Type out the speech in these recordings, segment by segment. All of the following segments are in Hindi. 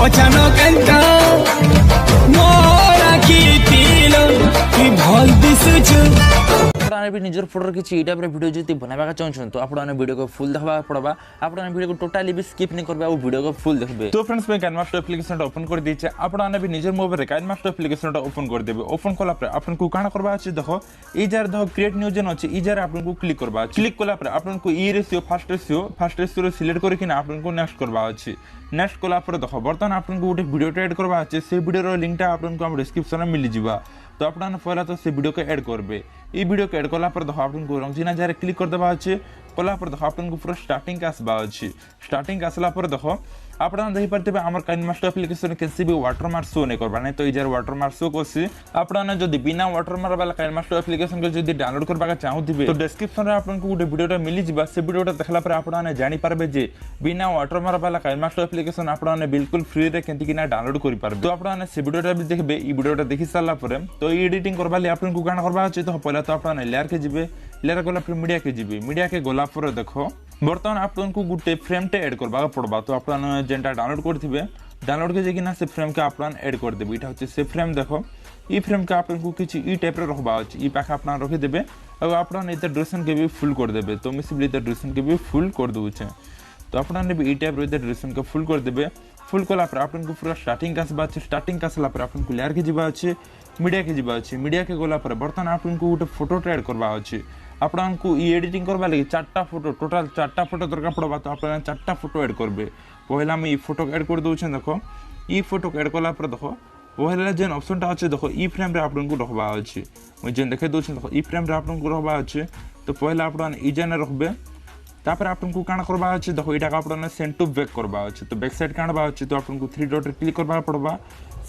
मचानो कंटा मोरा खीतिलो कि भल दिसुछु आपने भी निजर फोटो किसी ई टाइप वीडियो जति बनावा चाहछन तो आपने वीडियो को फुल देखबा पड़बा आपने वीडियो को टोटली भी स्किप नहीं करबे आ वीडियो को फुल देखबे। तो फ्रेंड्स मैं काइनमास्टर एप्लीकेशन ओपन कर दीचे आपने भी निजर मोबाइल रे काइनमास्टर एप्लीकेशन ओपन कर देबे। ओपन कला पर आपन को काना करबा अछि देखो ई जार देखो क्रिएट न्यू जन अछि ई जार आपन को क्लिक करबा क्लिक कला पर आपन को ई रेशियो फास्ट रेशियो सिलेक्ट करके ना आपन को नेक्स्ट करबा अछि। नेक्स्ट कला पर देखो बर्तन आपन को गोटे वीडियो ऐड करबा अछि से वीडियो रो लिंक टा आपन को हम डिस्क्रिप्शन में मिल जिबा। तो आपन पहला तो से वीडियो को ऐड करबे ई वीडियो को ऐड कला पर देखो आपन को रंगीना जार क्लिक कर देबा अछि। कला पर देखो आपन को पूरा स्टार्टिंग का आसबा अछि। स्टार्टिंग का आसला पर देखो आपन देहि परते हमर काइनमास्टर एप्लीकेशन केसी भी वाटरमार्क शो नहीं करबा नहीं तो ई जार वाटरमार्क शो कोसी आपन जदी बिना वाटरमार्क वाला काइनमास्टर एप्लीकेशन को जदी डाउनलोड करबा का चाहूथिबे तो डिस्क्रिप्शन रे आपन को गोटे वीडियोटा मिली जिबा। से वीडियोटा देखला पर आपन जानि पारबे जे बिना वाटरमार्क वाला काइनमास्टर एप्लीकेशन आपन बिल्कुल फ्री रे केंति किना डाउनलोड करि पारबे। तो आपन से वीडियोटा भी देखबे ई वीडियोटा देखि साला पर तो एडिटिंग करबा ले आपन को गाना करबा अछि। तो पहला तो आपन लेयर के जिबे लेयर गला फिर मीडिया के जिबे मीडिया के गोला पर देखो बर्तमान आपन को गुटे फ्रेम टे ऐड करबा पड़बा। तो आपन जेंटा डाउनलोड करथिबे डाउनलोड के जेकिना से फ्रेम के आपन ऐड कर देबे। इटा होचे से फ्रेम देखो ई फ्रेम के आपन को किछि ई टाइप रे रखबा अछि ई पाखा आपन रखि देबे और आपन एते ड्यूरेशन के भी फुल कर देबे। तो मैं सिंपली एते ड्यूरेशन के भी फुल कर दउ छै। तो आपन भी ई टाइप रे ड्यूरेशन के फुल कर देबे। फुल कला पर आपन को पूरा स्टार्टिंग का बात स्टार्टिंग का सला पर आपन को लेयर के जिबा अछि मीडिया के जिबा अछि। मीडिया के गोला पर बर्तन आपन को गोटे फोटो ऐड करबा अछि। आपन को ई एडिटिंग करबा लागि चारटा फोटो टोटल चारटा फोटो दरकार पड़बा। तो आपन चारटा फोटो ऐड करबे। पहला मैं ई फोटो ऐड कर दउ छै देखो ई फोटो ऐड कला पर देखो पहला जेन ऑप्शन टा अछि देखो ई फ्रेम रे आपन को रखबा अछि। मैं जेन देखे दउ छै देखो ई फ्रेम रे आपन को रखबा अछि। तो पहला आपन ई जेन रखबे तापर आपन को काना करबा अछि देखो एटा का आपन सेंड टू बैक करबा अछि। तो बैक साइड कानबा अछि तो आपन को थ्री डॉट रे क्लिक करबा पड़बा।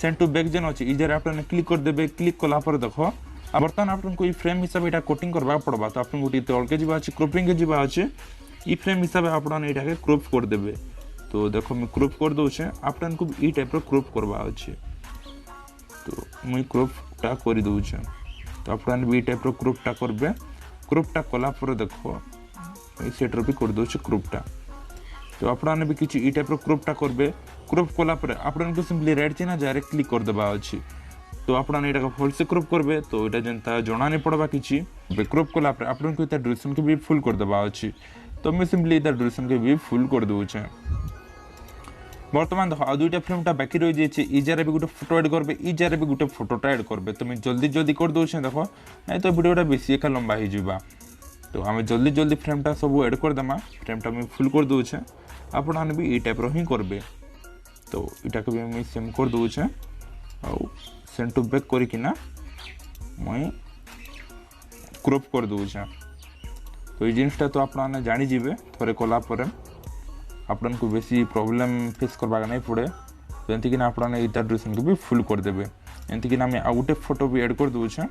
सेंड टू बैक जेन अछि ई जरे आपन क्लिक कर देबे। क्लिक कला पर देखो बर्तन आपन को ई फ्रेम हिसाब एटा कोटिंग करबा पड़बा। तो आपन को टी तल के जिबा अछि क्रॉपिंग के जिबा अछि ई फ्रेम हिसाब आपन एटा के क्रॉप कर देबे। तो देखो मैं क्रॉप कर दउ छै आपन को ई टाइप रो क्रॉप करबा अछि। तो मैं क्रॉप टा कर दउ छै। तो आपन भी ई टाइप रो क्रॉप टा करबे। क्रॉप टा कला पर देखो ई सेट रो भी कर दउ छै क्रॉप टा। तो आपन भी किछि ई टाइप रो क्रॉप टा करबे। क्रॉप कला पर आपन को सिंपली राइट चिन्ह जारे क्लिक कर देबा अछि। तो आपन एटा को फुल से क्रॉप करबे। तो एटा जनता जणा नै पड़बा किछि क्रॉप कला पर आपन को एटा ड्यूरेशन के भी फुल कर देबा अछि। तो मैं सिंपली एटा ड्यूरेशन के भी फुल कर दउ छै। बर्तमान देखो आ दुईटा फ्रेम टा बाकी रहि जाय छै ई जारे भी गोटे फोटो ऐड करबे ई जारे भी गोटे फोटोटा ऐड करबे। तो मैं जल्दी कर दउ छै देखो नै तो वीडियोटा बेसी एका लंबा हो जिबा। तो हमें जल्दी फ्रेम टा सब ऐड कर देमा। फ्रेम टा मैं फुल कर दउ छै आपन भी ई टाइप रो ही करबे। तो इटा के भी मैं सेम कर दउ छै आ सेंड टू बैक करी कि ना मैं क्रॉप कर दउ छै। तो ई जिनिसटा तो आपन जानि जिबे थोरे कला पर आपन को बेसी प्रॉब्लम फेस करबा नहीं पड़े। तो एंति कि ना आपन इटा ड्यूरेशन को भी फुल कर देबे। एंति कि ना मैं आ गोटे फोटो भी ऐड कर दउ छै।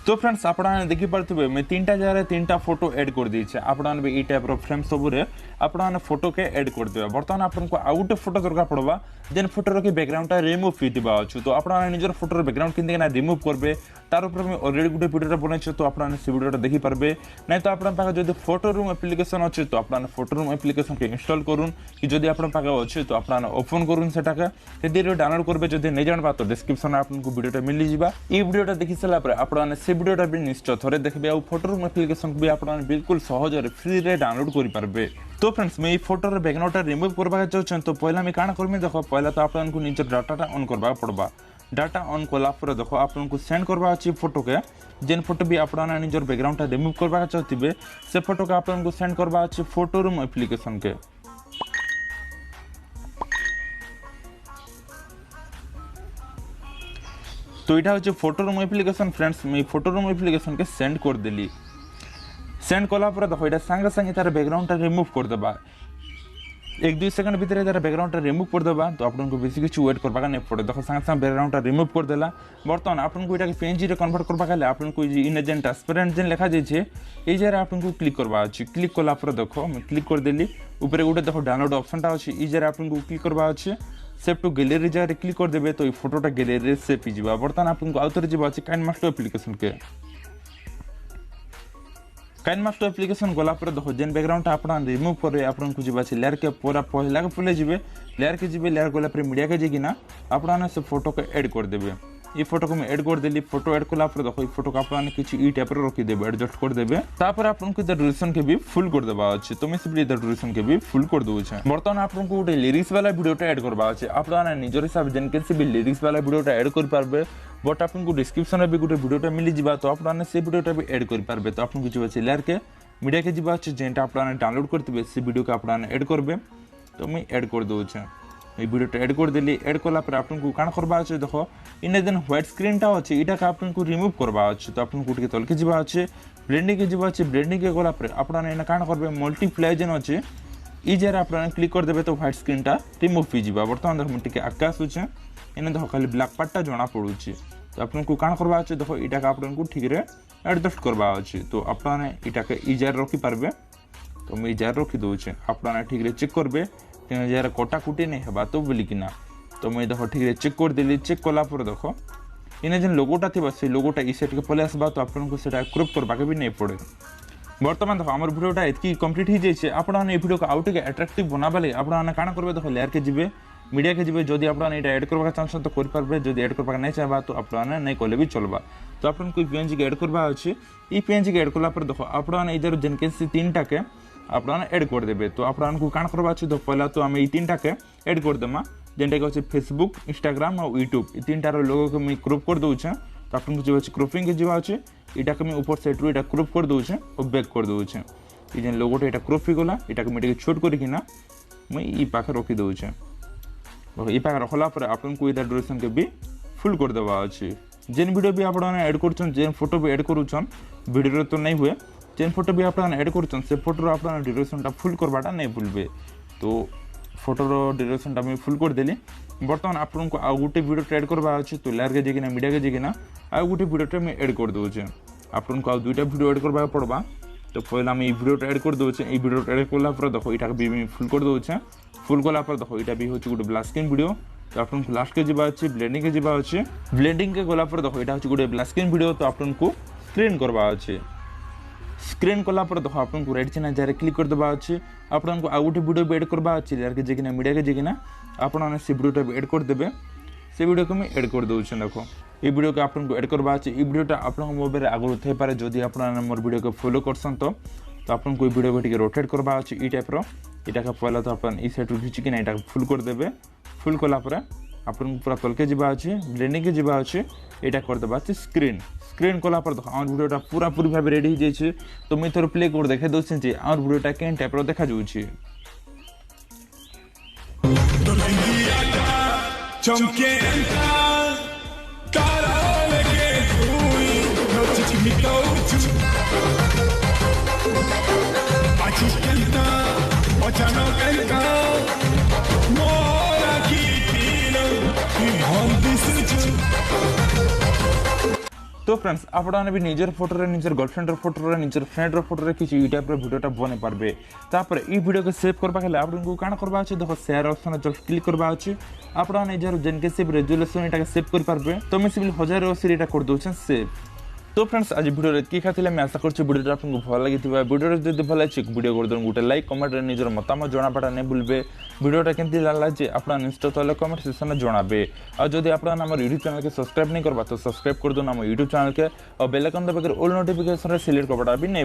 तो फ्रेंड्स आपन देखि पारथिबे मैं तीनटा जारे तीनटा फोटो ऐड कर दी छै। आपन भी ई टाइप रो फ्रेम सब रे आपन फोटो के ऐड कर देबा। बर्तमान आपन को आउट फोटो दरकार पड़बा जेन फोटो रो के बैकग्राउंड टा रिमूव हितिबा अछि। तो आपन निजर फोटो रो बैकग्राउंड किंदे ना रिमूव करबे तार ऊपर में ऑलरेडी गुटे वीडियो बनै छै। तो आपन से वीडियोटा देखि पारबे नै तो आपन पाखा जदि फोटो रूम एप्लीकेशन अछि तो आपन फोटो रूम एप्लीकेशन के इंस्टॉल करून कि जदि आपन पाखा अछि तो आपन ओपन करून सेटा के तेदिरो डाउनलोड करबे। जदि नै जानबा तो डिस्क्रिप्शन में आपन को वीडियोटा मिलि जिबा। ई वीडियोटा देखि सला पर आपन से वीडियोटा भी निश्चय थोड़े देखबे आ फोटो रूम एप्लीकेशन भी आपन बिल्कुल सहज रे फ्री रे डाउनलोड करि पारबे। तो फ्रेंड्स मैं ई फोटो रे बैकग्राउंड टा रिमूव करबा चाहछन तो पहला मैं काना करमे देखो पहला तो आपन को नीचे डाटा ऑन करबा पड़बा। डाटा ऑन कला पर देखो आपन को सेंड करबा अछि फोटो के जेन फोटो भी आपन निजर बैकग्राउंड टा रिमूव करबा चाहतिबे से फोटो के आपन को सेंड करबा अछि फोटो रूम एप्लीकेशन के। तो इटा होचे फोटो रूम एप्लीकेशन। फ्रेंड्स मैं फोटो रूम एप्लीकेशन के सेंड कर देली। सेंड कला पर देखो इटा संगे संगे तार बैकग्राउंड टा रिमूव कर देबा। 1-2 सेकंड भीतर तार बैकग्राउंड टा रिमूव कर देबा। तो आपन को बेसी किछु वेट करबा नहीं पड़े। देखो संगे संगे बैकग्राउंड टा रिमूव कर देला। बर्तमान आपन को इटा के पीएनजी रे कन्वर्ट करबा काले आपन को इन एजेंट ट्रांसपेरेंट जेन लिखा जाय छै ए जरे आपन को क्लिक करबा अछि। क्लिक कला पर देखो मैं क्लिक कर देली ऊपर गोटे देखो डाउनलोड ऑप्शन टा अछि ई जरे आपन को क्लिक करबा अछि। सेव टू गैलरी जगह क्लिक करदेवे तो ये फोटोटा गैलरी सेव हो बर्तमान आपको आउ थे जी काइनमास्टर एप्लिकेशन के काइनमास्टर एप्लिकेशन गला देखो जेन बैकग्राउंड आप रिमूव करेंगे आपको जी लेयर के पूरा पहला के पहले जी लेयर के जी लेयर गला मीडिया के जीना आपने से फोटो को एड करदेवे ये फोटो को एड करदेली फोटो एड कला देखो ये फोटो को आपने किसी ई टाइप रखीदेवे एडजस्ट करदेवे तापर आपको इधर ड्यूरेशन के भी फुल कर देवा अच्छे तो मैं सिर्फ इधर ड्यूरेशन के भी फुल कर दूचे बर्तमान आपको गोटे लिरिक्स वाला वीडियोटा एड करवा अच्छे आपने निजर हिसाब से भी लिरिक्स वाला वीडियोटा एड कर पारबे बट आपको डिस्क्रिप्शन में भी गोटे वीडियोटा मिल जावा तो आपने से वीडियोटा भी एड कर पारबे तो आपको जो अच्छे लेयर के मीडिया के जीवा अच्छे जेनटा आपने डाउनलोड करते से वीडियो को आपने एड करबे तो मुझे एड कर दूचे ये वीडियोटा एड कर देली एड कला आपको काण करवा अच्छे देखो इन जेन व्हाइट स्क्रीनटा अच्छे यहाँ आपको रिमूव करवा अच्छे तो आपको गोटे तलके जीवा अच्छे ब्लेंडिंग के जीवा अच्छे ब्लेंडिंग के गला आपने काण करबे मल्टीप्लाई जेन अच्छे ई जगह आपने क्लिक करदेवे तो व्हाइट स्क्रीनटा रिमूव हो बर्तमान देखो मुझे आगे आसूचे इन देखो खाली ब्लैक पार्टा जना पड़ू तो आपको काण करवा अच्छे देखो यहाँ आपको ठीक है एडजस्ट करवा अच्छे तो आपने यहाँ ई जगह रखिपारे तो मुझे जगह रखी दूचे आपने ठीक है चेक करेंगे जगह कटाकुटी नहीं है तो बोलिकिना तो मुझे देखो ठीक है चेक करदेली चेक कलापर देखो इन जेन लोगोटा थी से लोगोटा ई साइड के पलि आसबा तो आपको क्रॉप करवा भी नहीं पड़े बर्तमान देखो आम वीडियोटा इतनी कम्प्लीट हो जाए आपने वीडियो को आउ टे अट्राक्टिव बनावा लगे आपने काण करेंगे देखो लेयर के जी मीडिया के जी जदि आपने यहाँ एड करवा चाहते तो करेंगे जब एड करवा नहीं चाहबा तो आपने नहीं कले भी चलवा तो आपको कोई पीएनजी के एड करवा अच्छे ये पीएनजी के एड कलापर देखो आपने इधर जेन के तीन टाके आपने एड करदेवे तो आपको काण करवा अच्छे तो पहला तो आम तीन टाके एड करदेमा जेनटा कि अच्छे फेसबुक इंस्टाग्राम और यूट्यूब ये तीन टार लोगों को मुझे क्रॉप कर दूचे तो आपको जो अच्छे क्रॉपिंग के जीवा अच्छे यहाँ के ऊपर साइड रू क्रॉप कर दूचे और बैक कर दूचे ये जेन लोगोटा यहाँ क्रॉप हो गला यहाँ मुझे छोट करना मुझे पाखे रखी दूचे ये पाखे रखला आपको इधर ड्यूरेशन के भी फुल कर देवा अच्छे जेन वीडियो भी आपने एड कर जेन फोटो भी एड करुन वीडियो तो नहीं हुए जेन फोटो भी आपने एड कर से फोटो आपने ड्यूरेशनटा फुल करवाटा नहीं भूलबे तो फोटोर ड्यूरेशनटा मुझे फुल कर देली बर्तमान आपको आउ गोटे वीडियो एड करवा अच्छे तो लेयर के जीना मीडिया के जीना आउ गोटे वीडियोटा मुझे एड कर दूचे आपको आउ दुईटा वीडियो एड करवा पड़वा तो पहले आम वीडियोटा एड कर दूचे ये वीडियो एड कला देखो यहाँ भी फुल कर दूचे फुल कला देखो यहाँ भी हूँ गोटे ब्लैक स्क्रीन वीडियो तो आपको लास्ट के जीवा अच्छे ब्लेंडिंग के जीवा अच्छे ब्लेंडिंग के गला देखो यहाँ हूँ गोटे ब्लैक स्क्रीन वीडियो तो आपको स्क्रीन करवा अच्छे स्क्रीन कला देखो आपको राइट चिन्ह जगह क्लिक कर देवा अच्छे आपको आउ गोटे वीडियो भी एड करवा अच्छे लेयर के जीना मीडिया के जीना आपने से वीडियोटा भी एड करदेवे से वीडियो को मुझे एड कर दूचे देखो ये वीडियो को आपको एड करवा अच्छे ये वीडियोटा आप मोबाइल आगुरी थे पारे जदि आपने मोर वीडियो को फॉलो करसन तो आपको वीडियो को रोटेट करवा अच्छे ई टाइप यहाँ पहला तो आप साइड घिचिकिना यहाँ फुल करदेवे फुल कलापर आपको पूरा तलके जीवा अच्छे ब्लेंडिंग के जीवा अच्छे यहाँ करदेवा अच्छे स्क्रीन स्क्रीन कलापर देखो आम वीडियोटा पूरा पूरी भाव रेडी हो जाए तो मुझे थोड़ा प्ले कर देखे दूसरी आम वीडियोटा केन टाइप देखा जाऊँगी तो फ्रेंड्स आपने भी निजर फोटो निजर गर्लफ्रेंड फोटो निजर फ्रेंड फोटो किसी टाइप वीडियोटा बन पारे तापर ये वीडियो को सेव करवा आपको काण करवा अच्छे देखो शेयर ऑप्शन जस्ट क्लिक करवा अच्छे आपने निजर जेन के सेव रेजुलेशन यहाँ सेव कर पारे तो मैं सिर्फ 1080 यहाँ कर दूचे सेव तो फ्रेंड्स आज वीडियो ये खाते मैं आशा कर वीडियो आपको भल लगी वीडियो जब भल लगे वीडियो कर दो गोटे लाइक कमेंट निजर मतामत जनापा नहीं भूलबे वीडियोटा केमती लगे आप निश्चित तो कमेंट सेक्शन में जनाबे और जब आप यूट्यूब चैनल के सब्सक्राइब नहीं करवा तो सब्सक्राइब कर दो यूट्यूब चैनल के और बेल आइकन दबाकर ऑल नोटिफिकेशन सिलेक्ट करवाटा भी नहीं